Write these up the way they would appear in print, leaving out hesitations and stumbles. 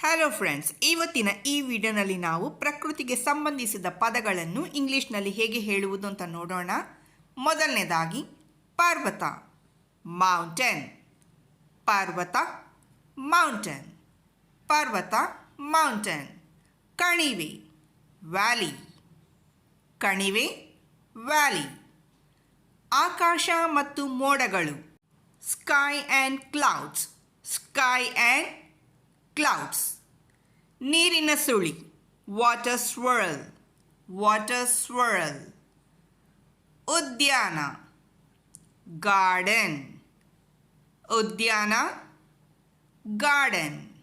Hello friends, ಇವತ್ತಿನ ಈ ವಿಡಿಯೋನಲ್ಲಿ ನಾವು ಪ್ರಕೃತಿಗೆ ಸಂಬಂಧಿಸಿದ ಪದಗಳನ್ನು ಇಂಗ್ಲಿಷ್ನಲ್ಲಿ ಹೇಗೆ ಹೇಳುವುದು ಅಂತ ನೋಡೋಣ. ಮೊದಲನೇದಾಗಿ ಪರ್ವತ, ಮೌಂಟೇನ್. ಪರ್ವತ, ಮೌಂಟೇನ್. ಪರ್ವತ, ಮೌಂಟೇನ್. ಕಣಿವೆ, ವ್ಯಾಲಿ. ಕಣಿವೆ, ವ್ಯಾಲಿ. ಆಕಾಶ ಮತ್ತು ಮೋಡಗಳು, sky and clouds. Sky and clouds. ನೀರಿನ ಸುಳಿ, ವಾಟರ್ swirl. Water swirl. ಉದ್ಯಾನ, ಗಾರ್ಡನ್. ಉದ್ಯಾನ, ಗಾರ್ಡನ್.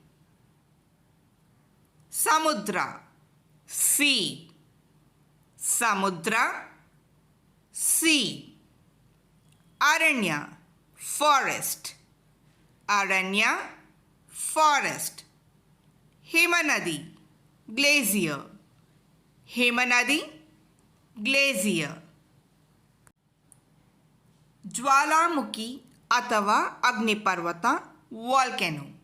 ಸಮುದ್ರ, ಸೀ. ಸಮುದ್ರ, ಸೀ. ಅರಣ್ಯ, ಫಾರೆಸ್ಟ್. ಅರಣ್ಯ, ಫಾರೆಸ್ಟ್. ಹಿಮನದಿ, ಗ್ಲೇಸಿಯರ್. ಹಿಮನದಿ, ಗ್ಲೇಸಿಯರ್. ಜ್ವಾಲಾಮುಖಿ ಅಥವಾ ಅಗ್ನಿಪರ್ವತ, ವಾಲ್ಕೆನೋ.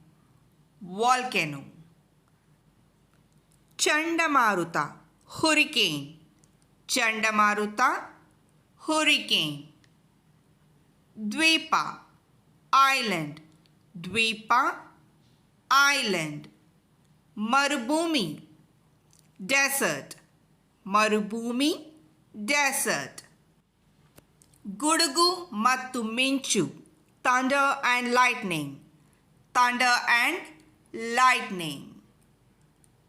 ವಾಲ್ಕೆನೋ. ಚಂಡಮಾರುತ, ಹುರಿಕೇನ್. ಚಂಡಮಾರುತ, ಹುರಿಕೇನ್. ದ್ವೀಪ, ಐಲ್ಯಾಂಡ್. ದ್ವೀಪ, ಐಲ್ಯಾಂಡ್. ಮರುಭೂಮಿ, ಡೆಸರ್ಟ್. ಮರುಭೂಮಿ, ಡೆಸರ್ಟ್. ಗುಡುಗು ಮತ್ತು ಮಿಂಚು, thunder and lightning. Thunder and lightning.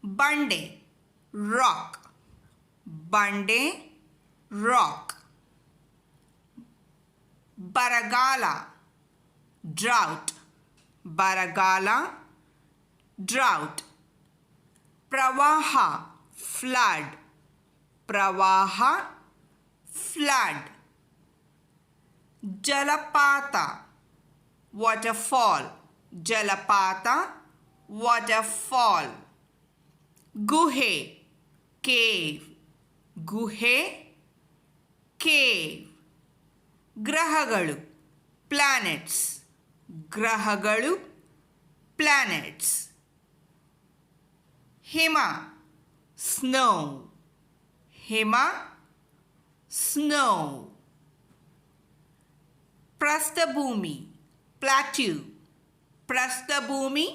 ಬಂಡೆ, ರಾಕ್. ಬಂಡೆ, ರಾಕ್. ಬರಗಾಲ, ಡ್ರೌಟ್. ಬರಗಾಲ, ಡ್ರೌಟ್. ಪ್ರವಾಹ, ಫ್ಲಡ್. ಪ್ರವಾಹ, ಫ್ಲಡ್. ಜಲಪಾತ, ವಾಟರ್ಫಾಲ್. ಜಲಪಾತ, ವಾಟರ್ಫಾಲ್. ಗುಹೆ, ಕೇವ್. ಗುಹೆ, ಕೇವ್. ಗ್ರಹಗಳು, ಪ್ಲಾನೆಟ್ಸ್. ಗ್ರಹಗಳು, ಪ್ಲಾನೆಟ್ಸ್. ಹಿಮ, ಸ್ನೋ. ಹಿಮ, ಸ್ನೋ. ಪ್ರಸ್ಥಭೂಮಿ, ಪ್ಲಾಟ್ಯೂ. ಪ್ರಸ್ಥಭೂಮಿ,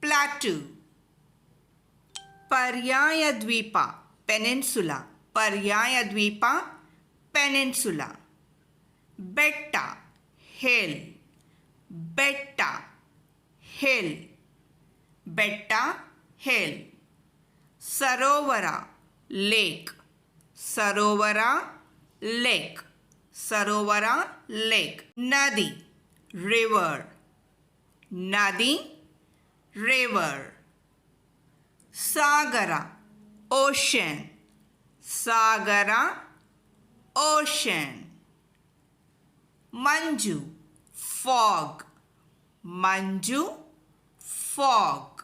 ಪ್ಲಾಟ್ಯೂ. ಪರ್ಯಾಯ ದ್ವೀಪ, ಪೆನಿನ್ಸುಲಾ. ಪರ್ಯಾಯ ದ್ವೀಪ, ಪೆನಿನ್ಸುಲಾ. ಬೆಟ್ಟ, ಹಿಲ್. ಬೆಟ್ಟ, ಹಿಲ್. ಬೆಟ್ಟ, ಹಿಲ್. ಸರೋವರ, ಲೇಕ್. ಸರೋವರ, ಲೇಕ್. ಸರೋವರ, ಲೇಕ್. ನದಿ, ರಿವರ್. ನದಿ, ರಿವರ್. ಸಾಗರ, ಓಷನ್. ಸಾಗರ, ಓಷನ್. ಮಂಜು, ಫಾಗ್. ಮಂಜು, ಫಾಗ್.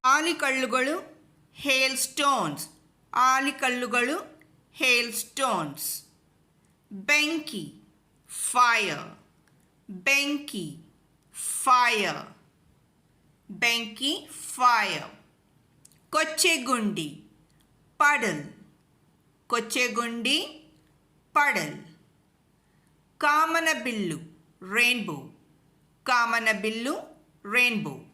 ಆಲಿಕಲ್ಲುಗಳು, ಹೇಲ್ ಸ್ಟೋನ್ಸ್. ಆಲಿಕಲ್ಲುಗಳು, ಹೇಲ್ ಸ್ಟೋನ್ಸ್. ಬೆಂಕಿ, ಫೈರ್. ಬೆಂಕಿ, ಫೈರ್. ಬೆಂಕಿ, ಫೈರ್. ಕೊಚ್ಚೆಗುಂಡಿ, ಪಡಲ್. ಕೊಚ್ಚೆಗುಂಡಿ, ಪಡಲ್. ಕಾಮನಬಿಲ್ಲು, ರೇನ್ಬೋ. ಕಾಮನಬಿಲ್ಲು, ರೇನ್ಬೋ.